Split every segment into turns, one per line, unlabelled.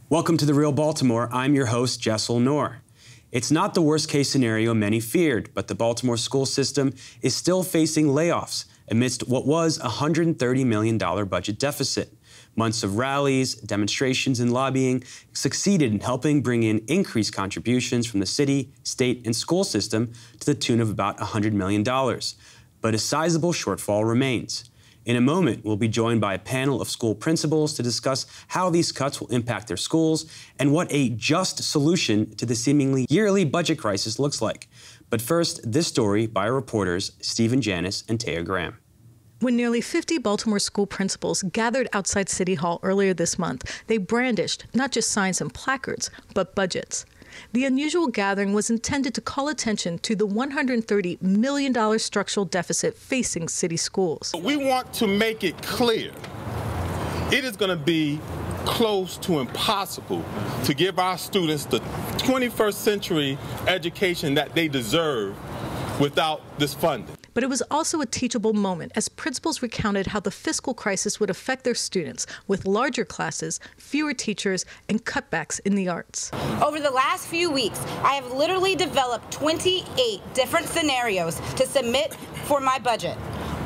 Welcome to the Real Baltimore. I'm your host, Jessel Noor. It's not the worst case scenario many feared, but the Baltimore school system is still facing layoffs amidst what was a $130 million budget deficit. Months of rallies, demonstrations, and lobbying succeeded in helping bring in increased contributions from the city, state, and school system to the tune of about $100 million. But a sizable shortfall remains. In a moment, we'll be joined by a panel of school principals to discuss how these cuts will impact their schools and what a just solution to the seemingly yearly budget crisis looks like. But first, this story by our reporters Stephen Janis and Taya Graham.
When nearly 50 Baltimore school principals gathered outside City Hall earlier this month, they brandished not just signs and placards, but budgets. The unusual gathering was intended to call attention to the $130 million structural deficit facing city schools.
We want to make it clear it is going to be close to impossible to give our students the 21st century education that they deserve without this funding.
But it was also a teachable moment as principals recounted how the fiscal crisis would affect their students with larger classes, fewer teachers, and cutbacks in the arts.
Over the last few weeks, I have literally developed 28 different scenarios to submit for my budget,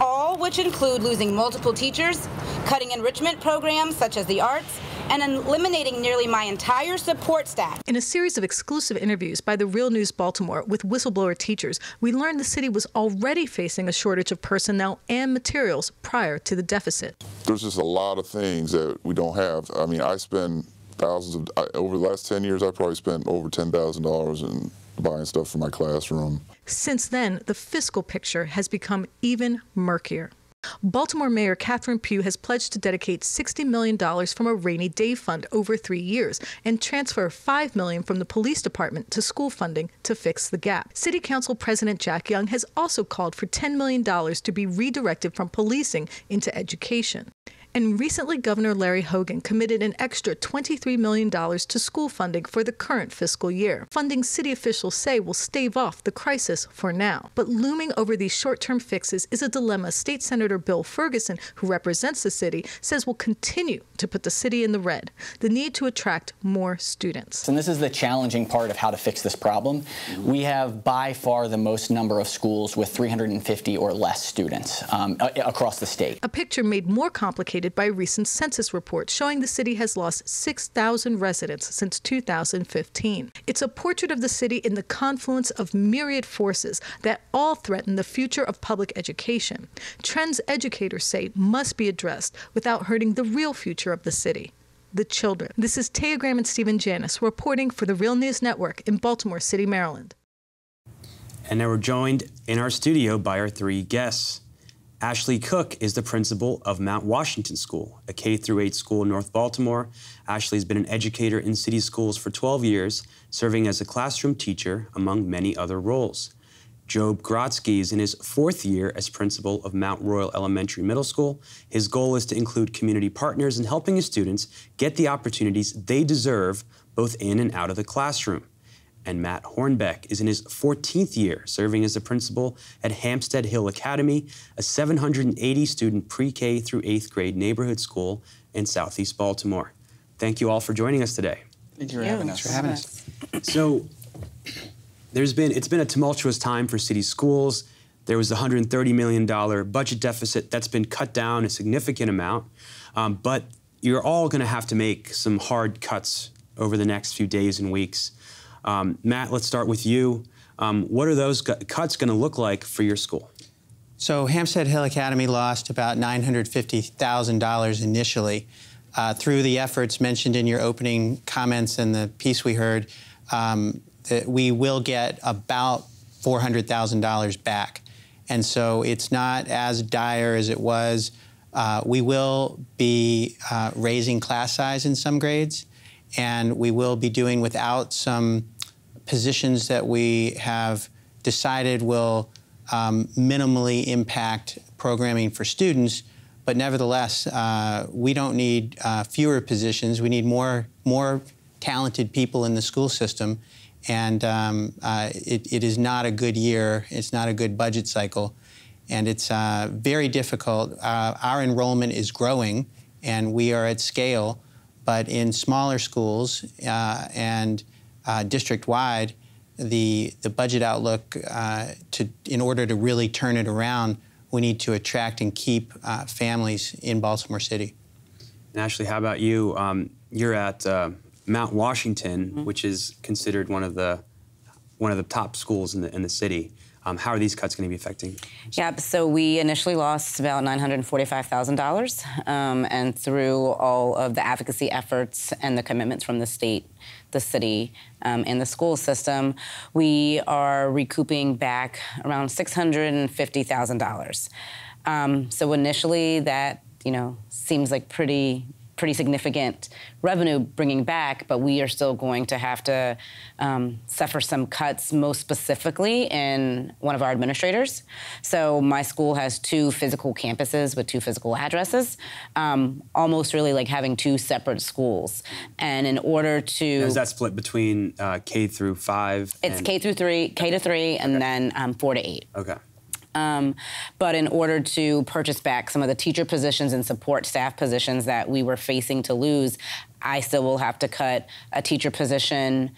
all which include losing multiple teachers, cutting enrichment programs such as the arts, and eliminating nearly my entire support staff.
In a series of exclusive interviews by the Real News Baltimore with whistleblower teachers, we learned the city was already facing a shortage of personnel and materials prior to the deficit.
There's just a lot of things that we don't have. I mean, I spend thousands of, over the last 10 years, I probably spent over $10,000 in buying stuff for my classroom.
Since then, the fiscal picture has become even murkier. Baltimore Mayor Catherine Pugh has pledged to dedicate $60 million from a rainy day fund over 3 years and transfer $5 million from the police department to school funding to fix the gap. City Council President Jack Young has also called for $10 million to be redirected from policing into education. And recently, Governor Larry Hogan committed an extra $23 million to school funding for the current fiscal year. Funding city officials say will stave off the crisis for now. But looming over these short-term fixes is a dilemma State Senator Bill Ferguson, who represents the city, says will continue to put the city in the red: the need to attract more students.
And this is the challenging part of how to fix this problem. We have by far the most number of schools with 350 or less students across the state.
A picture made more complicated by recent census reports showing the city has lost 6,000 residents since 2015. It's a portrait of the city in the confluence of myriad forces that all threaten the future of public education. Trends educators say must be addressed without hurting the real future of the city: the children. This is Taya Graham and Stephen Janis reporting for the Real News Network in Baltimore City, Maryland.
And now we're joined in our studio by our three guests. Ashley Cook is the principal of Mount Washington School, a K-8 school in North Baltimore. Ashley's been an educator in city schools for 12 years, serving as a classroom teacher, among many other roles. Job Grotsky is in his 4th year as principal of Mount Royal Elementary Middle School. His goal is to include community partners in helping his students get the opportunities they deserve, both in and out of the classroom. And Matt Hornbeck is in his 14th year, serving as the principal at Hampstead Hill Academy, a 780-student pre-K through 8th grade neighborhood school in Southeast Baltimore. Thank you all for joining us today.
Thank you for having us.
So, it's been a tumultuous time for city schools. There was a $130 million budget deficit that's been cut down a significant amount, but you're all going to have to make some hard cuts over the next few days and weeks. Matt, let's start with you. What are those cuts going to look like for your school?
So Hampstead Hill Academy lost about $950,000 initially. Through the efforts mentioned in your opening comments and the piece we heard, we will get about $400,000 back. And so it's not as dire as it was. We will be raising class size in some grades, and we will be doing without some positions that we have decided will minimally impact programming for students. But nevertheless, we don't need fewer positions. We need more talented people in the school system. And it is not a good year. It's not a good budget cycle. And it's very difficult. Our enrollment is growing, and we are at scale. But in smaller schools and district-wide, the budget outlook, in order to really turn it around, we need to attract and keep families in Baltimore City.
And Ashley, how about you? You're at Mount Washington, which is considered one of the top schools in the city. How are these cuts going to be affecting?
Yeah, so we initially lost about $945,000, and through all of the advocacy efforts and the commitments from the state, the city, and the school system, we are recouping back around $650,000. So initially, that seems like pretty significant revenue bringing back, but we are still going to have to suffer some cuts, most specifically in one of our administrators. So my school has 2 physical campuses with 2 physical addresses, almost really like having 2 separate schools. And in order to...
Is that split between K through 5?
It's K to 3, and then 4 to 8.
Okay.
But in order to purchase back some of the teacher positions and support staff positions that we were facing to lose, I still will have to cut a teacher position,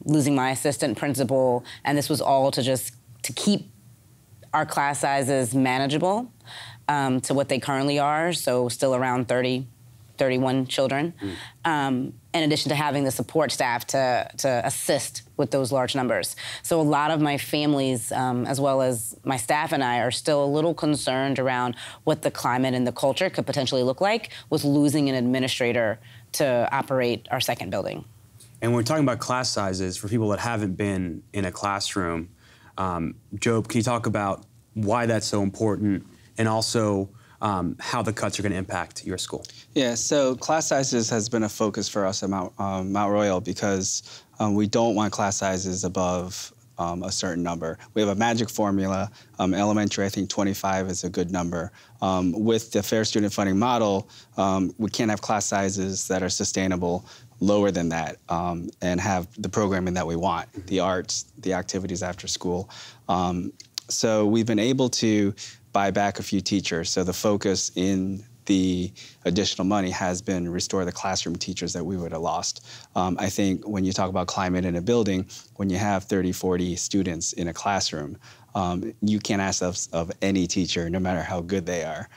losing my assistant principal, and this was all to keep our class sizes manageable to what they currently are, so still around 31 children, in addition to having the support staff to assist with those large numbers. So a lot of my families, as well as my staff and I, are still a little concerned around what the climate and the culture could potentially look like with losing an administrator to operate our second building.
And when we're talking about class sizes, for people that haven't been in a classroom, Job, can you talk about why that's so important, and also how the cuts are going to impact your school?
Yeah, so class sizes has been a focus for us at Mount Royal because we don't want class sizes above a certain number. We have a magic formula. Elementary, I think 25 is a good number. With the fair student funding model, we can't have class sizes that are sustainable lower than that and have the programming that we want, the arts, the activities after school. So we've been able to buy back a few teachers. So the focus in the additional money has been restore the classroom teachers that we would have lost. I think when you talk about climate in a building, when you have 30, 40 students in a classroom, you can't ask of any teacher, no matter how good they are.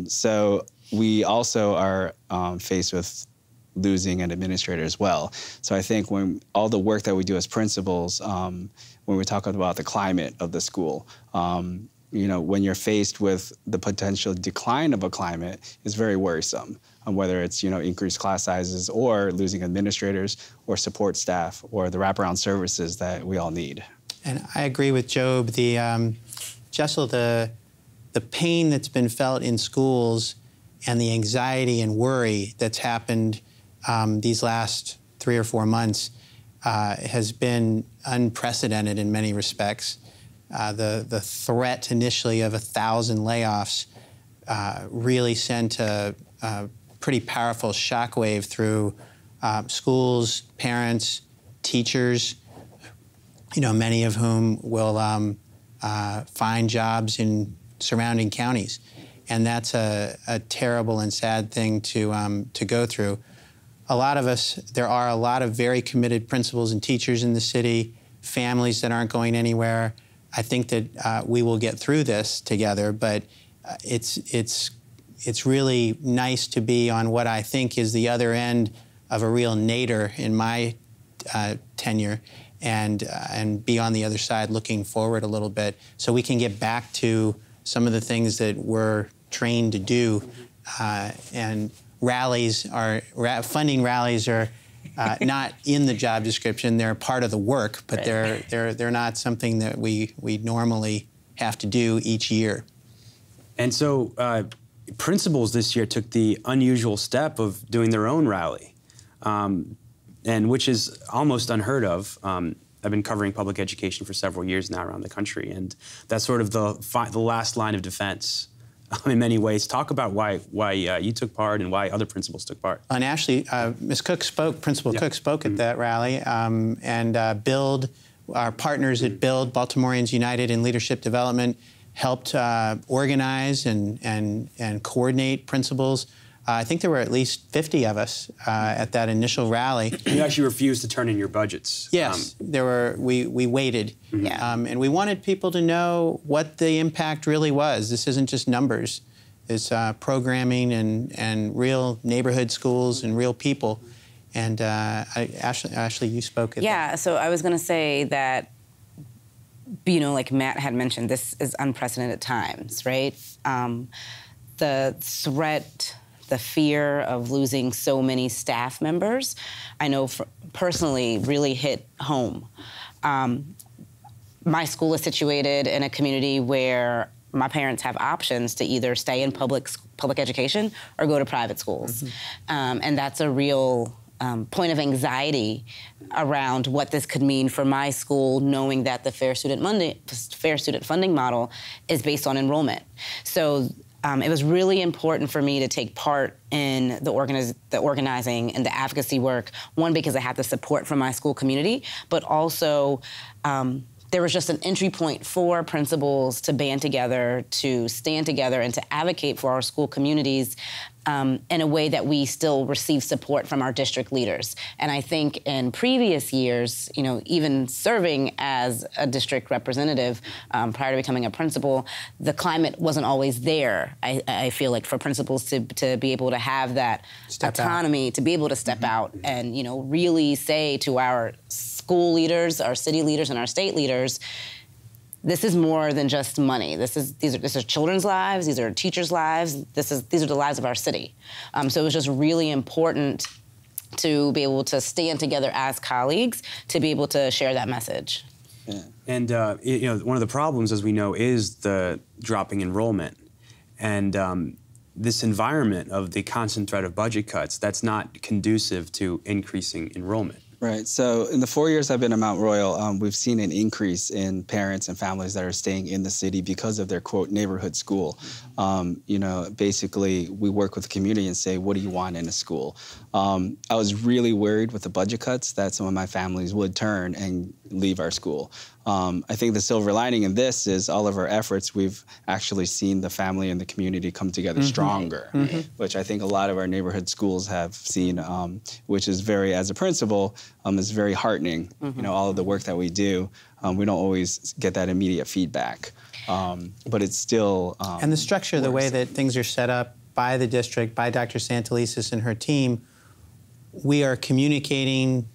So we also are faced with losing an administrator as well. So I think when all the work that we do as principals, when we're talking about the climate of the school, when you're faced with the potential decline of a climate, is very worrisome, whether it's increased class sizes or losing administrators or support staff or the wraparound services that we all need.
And I agree with Job. Jessel, the pain that's been felt in schools and the anxiety and worry that's happened these last 3 or 4 months has been unprecedented in many respects. The threat initially of 1,000 layoffs really sent a pretty powerful shockwave through schools, parents, teachers, many of whom will find jobs in surrounding counties. And that's a terrible and sad thing to go through. There are a lot of very committed principals and teachers in the city, families that aren't going anywhere. I think that we will get through this together, but it's really nice to be on what I think is the other end of a real nadir in my tenure, and be on the other side looking forward a little bit, so we can get back to some of the things that we're trained to do. And funding rallies are not in the job description. They're part of the work, but they're not something that we normally have to do each year.
And so principals this year took the unusual step of doing their own rally, and which is almost unheard of. I've been covering public education for several years now around the country, and that's sort of the last line of defense in many ways. Talk about why you took part and why other principals took part.
And Ashley, Ms. Cook spoke, Principal Cook spoke at that rally, and BUILD, our partners at BUILD, Baltimoreans United in Leadership Development, helped organize and coordinate principals I think there were at least 50 of us at that initial rally.
You actually refused to turn in your budgets.
Yes, there were. We waited, and we wanted people to know what the impact really was. This isn't just numbers; it's programming and real neighborhood schools and real people. And Ashley, you spoke at that.
So I was going to say that, you know, like Matt had mentioned, this is unprecedented times, right? The threat, the fear of losing so many staff members, I know personally really hit home. My school is situated in a community where my parents have options to either stay in public education or go to private schools. And that's a real point of anxiety around what this could mean for my school, knowing that the Fair Student Funding model is based on enrollment. So it was really important for me to take part in the organizing and the advocacy work, one, because I had the support from my school community, but also there was just an entry point for principals to band together, to stand together, and to advocate for our school communities in a way that we still receive support from our district leaders. And I think in previous years, you know, even serving as a district representative prior to becoming a principal, the climate wasn't always there, I feel like, for principals to be able to have that autonomy, to be able to step out and, you know, really say to our school leaders, our city leaders, and our state leaders, this is more than just money. These are children's lives. These are teachers' lives. These are the lives of our city. So it was just really important to be able to stand together as colleagues to be able to share that message.
Yeah. And you know, one of the problems, as we know, is the dropping enrollment, and this environment of the constant threat of budget cuts. That's not conducive to increasing enrollment.
Right. So in the 4 years I've been at Mount Royal, we've seen an increase in parents and families that are staying in the city because of their, quote, neighborhood school. You know, basically, we work with the community and say, what do you want in a school? I was really worried with the budget cuts that some of my families would turn and leave our school. I think the silver lining in this is all of our efforts, we've actually seen the family and the community come together stronger, which I think a lot of our neighborhood schools have seen, which is very, as a principal, is very heartening. You know, all of the work that we do, we don't always get that immediate feedback, but it's still
and the structure, the way that things are set up by the district, by Dr. Santelises and her team, we are communicating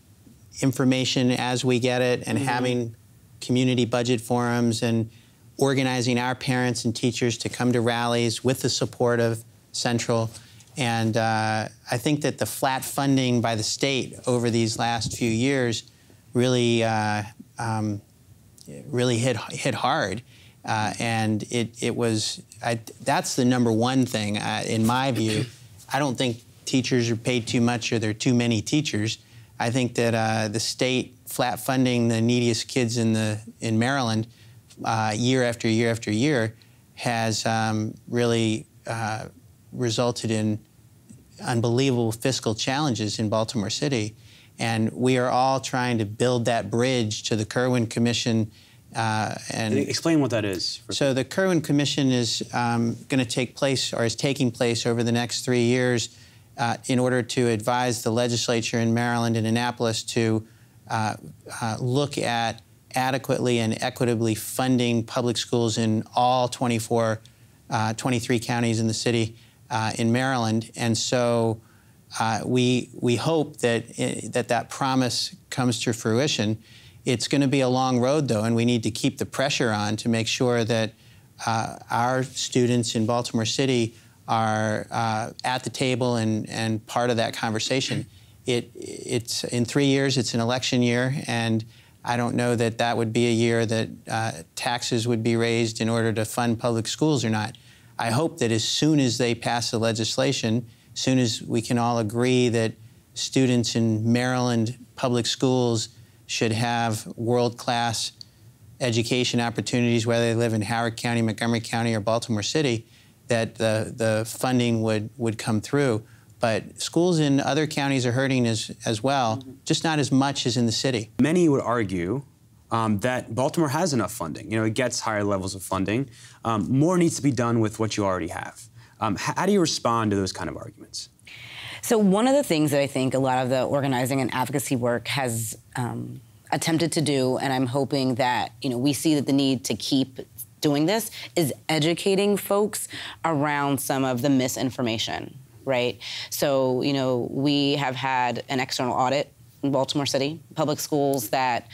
information as we get it and having community budget forums and organizing our parents and teachers to come to rallies with the support of Central. And I think that the flat funding by the state over these last few years really really hit hard. And it was, that's the number one thing in my view. I don't think teachers are paid too much or there are too many teachers. I think that the state flat funding the neediest kids in Maryland year after year after year has really resulted in unbelievable fiscal challenges in Baltimore City. And we are all trying to build that bridge to the Kirwan Commission. And
explain what that is.
So the Kirwan Commission is going to take place, or is taking place over the next 3 years, in order to advise the legislature in Maryland and Annapolis to look at adequately and equitably funding public schools in all 23 counties in the city in Maryland. And so we hope that that promise comes to fruition. It's going to be a long road, though, and we need to keep the pressure on to make sure that our students in Baltimore City are at the table and part of that conversation. It's in 3 years, it's an election year, and I don't know that that would be a year that taxes would be raised in order to fund public schools or not. I hope that as soon as they pass the legislation, as soon as we can all agree that students in Maryland public schools should have world-class education opportunities, whether they live in Howard County, Montgomery County, or Baltimore City, that the funding would come through. But schools in other counties are hurting as well, just not as much as in the city.
Many would argue that Baltimore has enough funding. You know, it gets higher levels of funding. More needs to be done with what you already have. How do you respond to those kind of arguments?
So one of the things that I think a lot of the organizing and advocacy work has attempted to do, and I'm hoping that we see that the need to keep doing this, is educating folks around some of the misinformation, right? So we have had an external audit in Baltimore City public schools that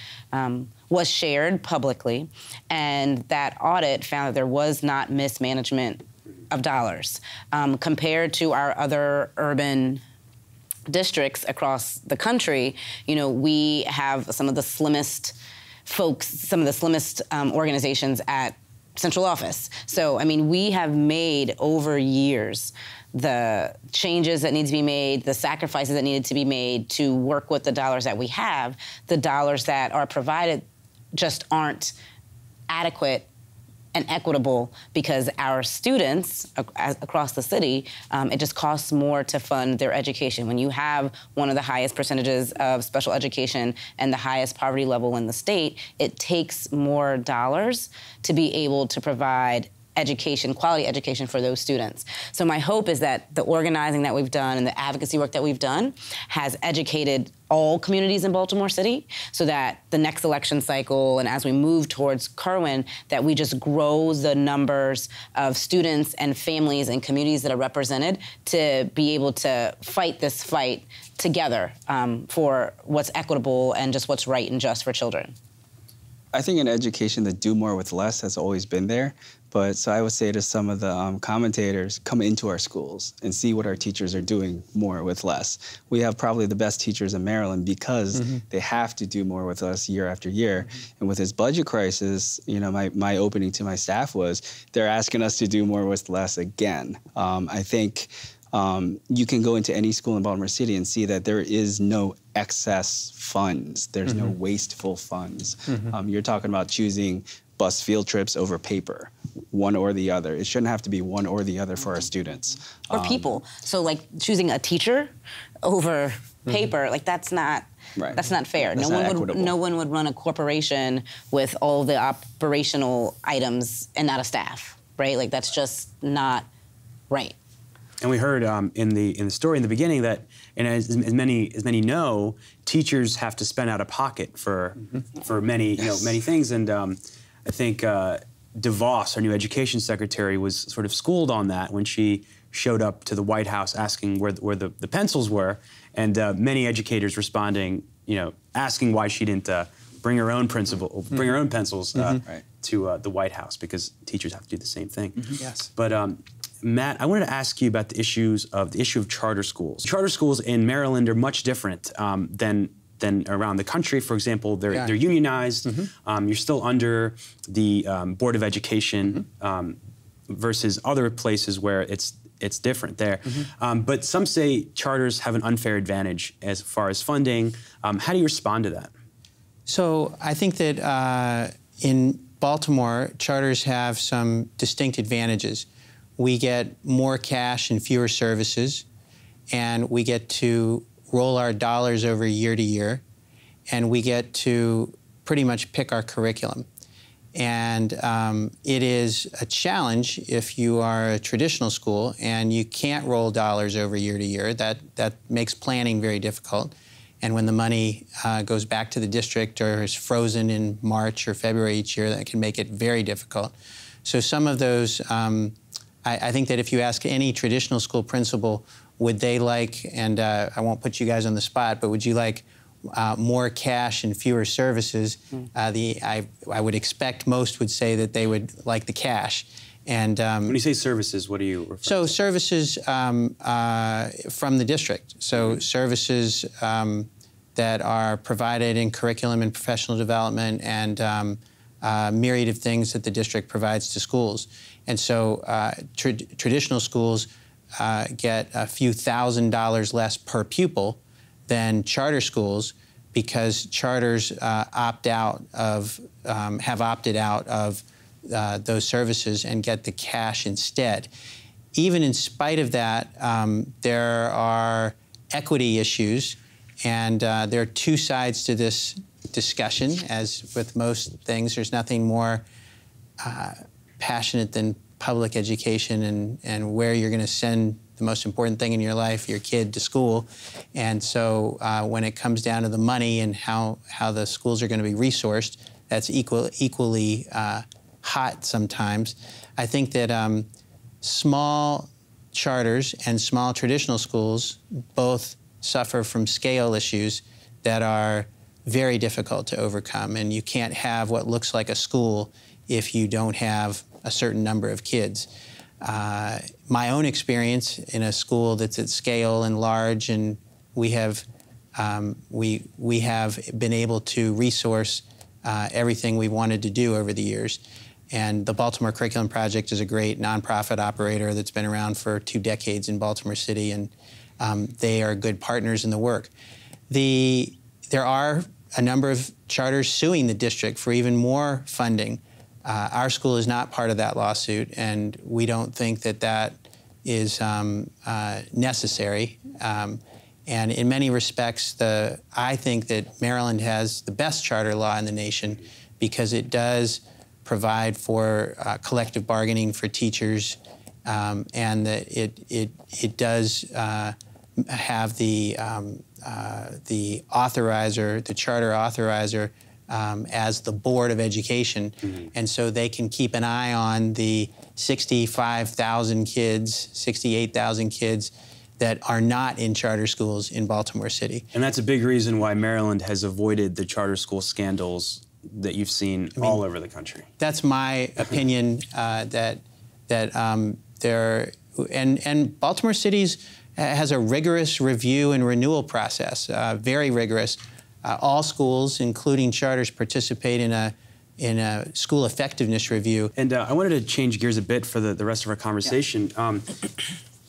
was shared publicly, and that audit found that there was not mismanagement of dollars. Compared to our other urban districts across the country, we have some of the slimmest folks, some of the slimmest organizations at central office. So, we have made over years the changes that need to be made, the sacrifices that needed to be made to work with the dollars that we have. The dollars that are provided just aren't adequate and equitable because our students across the city, it just costs more to fund their education. When you have one of the highest percentages of special education and the highest poverty level in the state, it takes more dollars to be able to provide education, quality education for those students. So my hope is that the organizing that we've done and the advocacy work that we've done has educated all communities in Baltimore City so that the next election cycle and as we move towards Kerwin, that we just grow the numbers of students and families and communities that are represented to be able to fight this fight together for what's equitable and just what's right and just for children.
I think in education, the do more with less has always been there. But so I would say to some of the commentators, come into our schools and see what our teachers are doing more with less. We have probably the best teachers in Maryland because they have to do more with less year after year. And with this budget crisis, my opening to my staff was they're asking us to do more with less again. I think you can go into any school in Baltimore City and see that there is no excess funds. There's no wasteful funds. You're talking about choosing bus field trips over paper, one or the other. It shouldn't have to be one or the other for our students.
Or people. So like choosing a teacher over paper, like that's not fair. No one would run a corporation with all the operational items and not a staff, right? Like that's just not right.
And we heard in the story in the beginning that, and as many know, teachers have to spend out of pocket for many many things. And I think DeVos, our new education secretary, was sort of schooled on that when she showed up to the White House asking where the pencils were, and many educators responding, asking why she didn't bring her own pencils to the White House, because teachers have to do the same thing.
Yes.
But Matt, I wanted to ask you about the issue of charter schools. Charter schools in Maryland are much different than around the country. For example, they're unionized. You're still under the Board of Education versus other places where it's different there. But some say charters have an unfair advantage as far as funding. How do you respond to that?
So I think that in Baltimore, charters have some distinct advantages. We get more cash and fewer services, and we get to roll our dollars over year to year, and we get to pretty much pick our curriculum. And it is a challenge if you are a traditional school and you can't roll dollars over year to year. That makes planning very difficult. And when the money goes back to the district or is frozen in March or February each year, that can make it very difficult. So some of those, I think that if you ask any traditional school principal, would they like, and I won't put you guys on the spot, but would you like more cash and fewer services? I would expect most would say that they would like the cash. And
when you say services, what do you refer to?
So services from the district. So services that are provided in curriculum and professional development and myriad of things that the district provides to schools. And so traditional schools get a few $1,000s less per pupil than charter schools, because charters have opted out of those services and get the cash instead. Even in spite of that, there are equity issues, and there are two sides to this discussion. As with most things, there's nothing more passionate than public education and where you're going to send the most important thing in your life, your kid, to school. And so when it comes down to the money and how the schools are going to be resourced, that's equally hot sometimes. I think that small charters and small traditional schools both suffer from scale issues that are very difficult to overcome. And you can't have what looks like a school if you don't have a certain number of kids. My own experience in a school that's at scale and large, and we have been able to resource everything we wanted to do over the years. And the Baltimore Curriculum Project is a great nonprofit operator that's been around for 2 decades in Baltimore City, and they are good partners in the work. There are a number of charters suing the district for even more funding. Our school is not part of that lawsuit, and we don't think that that is necessary. And in many respects, I think that Maryland has the best charter law in the nation because it does provide for collective bargaining for teachers, and that it does have the authorizer, the charter authorizer, as the Board of Education. Mm-hmm. And so they can keep an eye on the 65,000 kids, 68,000 kids that are not in charter schools in Baltimore City.
And that's a big reason why Maryland has avoided the charter school scandals that you've seen all over the country. That's
my opinion, that and Baltimore City has a rigorous review and renewal process, very rigorous. All schools, including charters, participate in a school effectiveness review. And I wanted to change gears a bit for the rest of our conversation. Yeah.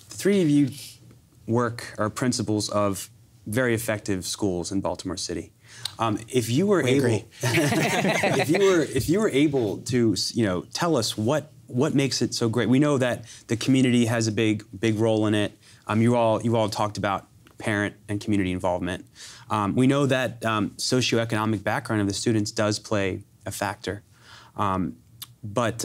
3 of you are principals of very effective schools in Baltimore City. If you were able to, tell us what makes it so great. We know that the community has a big role in it. You all talked about parent and community involvement. We know that socioeconomic background of the students does play a factor. But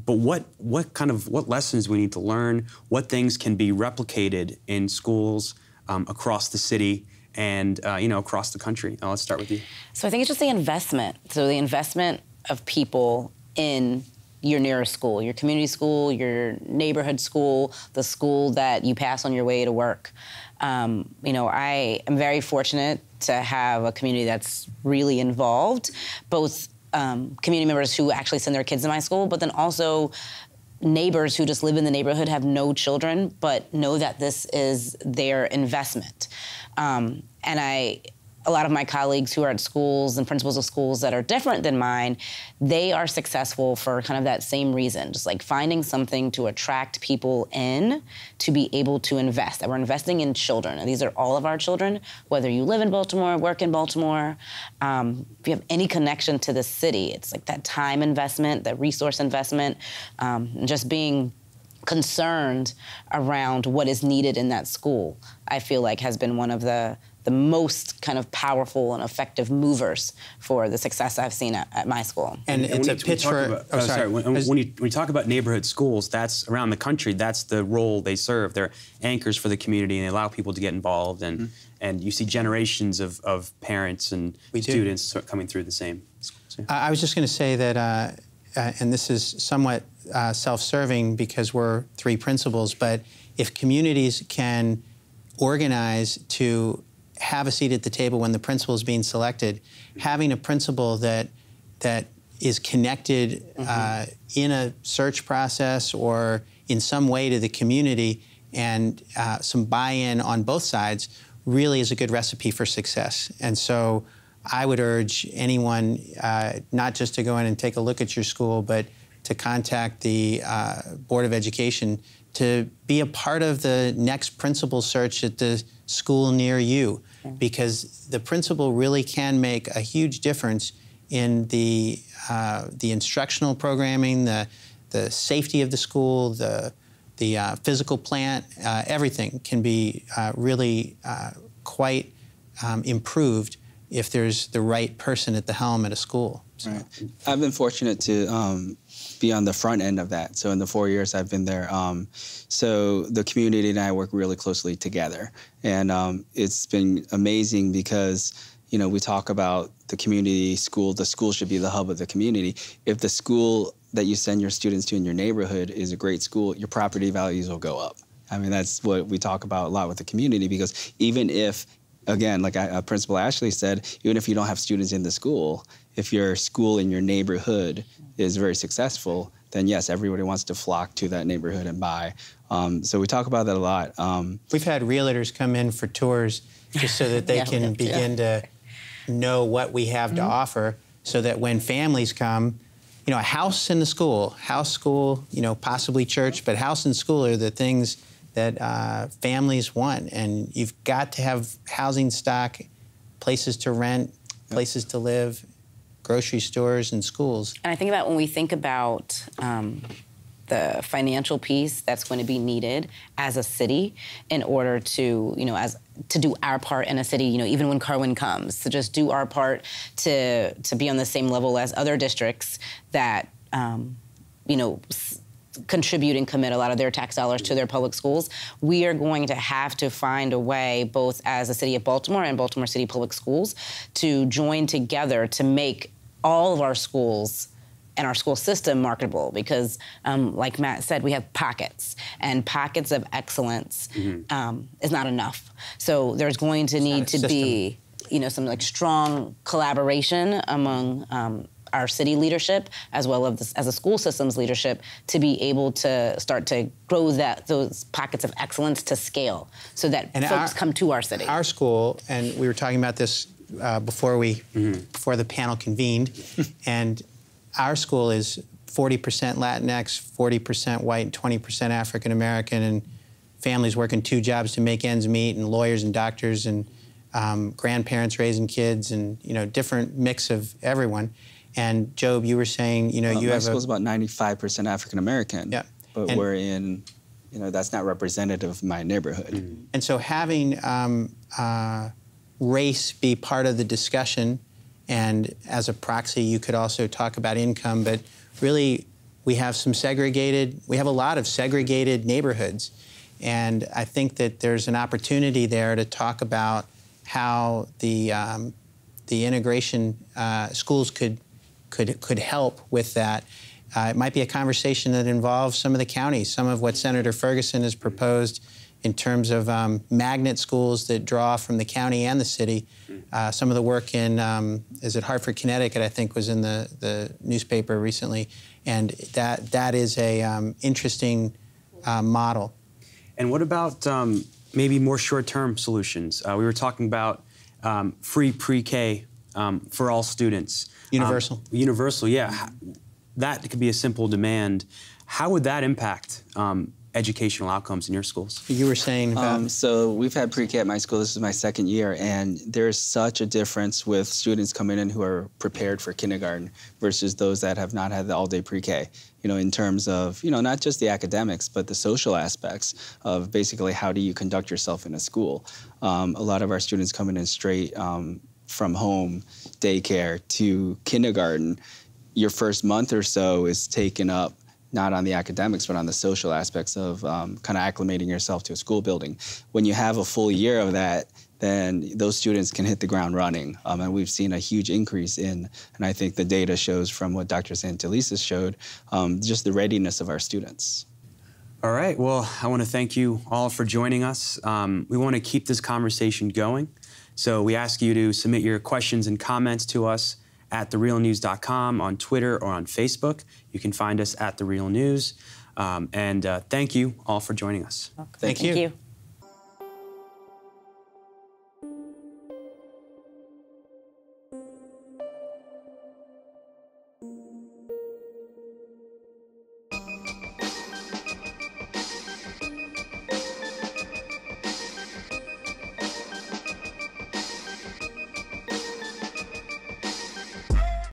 what lessons we need to learn? What things can be replicated in schools across the city and across the country? Let's start with you.
So I think it's just the investment. So the investment of people in your nearest school, your community school, your neighborhood school, the school that you pass on your way to work. I am very fortunate to have a community that's really involved, both community members who actually send their kids to my school, but then also neighbors who just live in the neighborhood, have no children, but know that this is their investment. A lot of my colleagues who are at schools and principals of schools that are different than mine, they are successful for kind of that same reason, just like finding something to attract people in to be able to invest. That we're investing in children, and these are all of our children, whether you live in Baltimore, work in Baltimore, if you have any connection to the city, it's like that time investment, that resource investment, and just being concerned around what is needed in that school, I feel like has been one of the most kind of powerful and effective movers for the success I've seen at my school.
And it's a pitch for...
When you talk about neighborhood schools, that's around the country, that's the role they serve. They're anchors for the community, and they allow people to get involved. And, and you see generations of parents and students coming through the same schools. Yeah.
I was just going to say that, and this is somewhat self-serving because we're 3 principals, but if communities can organize to have a seat at the table when the principal is being selected, having a principal that is connected in a search process or in some way to the community, and some buy-in on both sides really is a good recipe for success. And so I would urge anyone not just to go in and take a look at your school, but to contact the Board of Education to be a part of the next principal search at the school near you, because the principal really can make a huge difference in the instructional programming, the safety of the school, the physical plant. Everything can be really quite improved if there's the right person at the helm at a school. So.
Right. I've been fortunate to be on the front end of that. So in the 4 years I've been there, so the community and I work really closely together. And it's been amazing because, you know, we talk about the community school. The school should be the hub of the community. If the school that you send your students to in your neighborhood is a great school, your property values will go up. I mean, that's what we talk about a lot with the community, because even if, again, like Principal Ashley said, even if you don't have students in the school, if your school in your neighborhood is very successful, then yes, everybody wants to flock to that neighborhood and buy. So we talk about that a lot.
We've had realtors come in for tours just so that they can begin to know what we have to offer, so that when families come, you know, a house and a school, house, school, you know, possibly church, but house and school are the things that families want. And you've got to have housing stock, places to rent, places to live, grocery stores and schools.
And I think that when we think about the financial piece that's going to be needed as a city in order to, you know, to do our part in a city, you know, even when Kerwin comes, to just do our part to be on the same level as other districts that, you know, contribute and commit a lot of their tax dollars to their public schools. We are going to have to find a way, both as the city of Baltimore and Baltimore City Public Schools, to join together to make all of our schools and our school system marketable, because like Matt said, we have pockets, and pockets of excellence is not enough. So there's going to need to be, you know, some like strong collaboration among our city leadership, as well as a school systems leadership, to be able to start to grow those pockets of excellence to scale, so that folks come to our city.
Our school, and we were talking about this before the panel convened, and our school is 40% Latinx, 40% white, and 20% African American, and families working 2 jobs to make ends meet, and lawyers and doctors, and grandparents raising kids, and, you know, different mix of everyone. And Job, you were saying, you know, you have
my school's about 95% African American.
Yeah.
But we're in, you know, that's not representative of my neighborhood.
And so having race be part of the discussion, and as a proxy, you could also talk about income, but really we have a lot of segregated neighborhoods. And I think that there's an opportunity there to talk about how the integration schools could help with that. It might be a conversation that involves some of the counties, some of what Senator Ferguson has proposed in terms of magnet schools that draw from the county and the city. Some of the work in, is it Hartford, Connecticut, I think was in the newspaper recently. And that is a interesting model.
And what about maybe more short-term solutions? We were talking about free pre-K for all students.
Universal.
Universal, yeah. That could be a simple demand. How would that impact educational outcomes in your schools?
You were saying about...
So we've had pre-K at my school. This is my 2nd year, and there's such a difference with students coming in who are prepared for kindergarten versus those that have not had the all-day pre-K. You know, in terms of, you know, not just the academics, but the social aspects of basically how do you conduct yourself in a school. A lot of our students coming in straight from home, daycare, to kindergarten. Your first month or so is taken up not on the academics, but on the social aspects of kind of acclimating yourself to a school building. When you have a full year of that, then those students can hit the ground running. And we've seen a huge increase in, and I think the data shows from what Dr. Santelises showed, just the readiness of our students.
All right, well, I want to thank you all for joining us. We want to keep this conversation going. So we ask you to submit your questions and comments to us at therealnews.com, on Twitter, or on Facebook. You can find us at The Real News. And thank you all for joining us.
Thank you.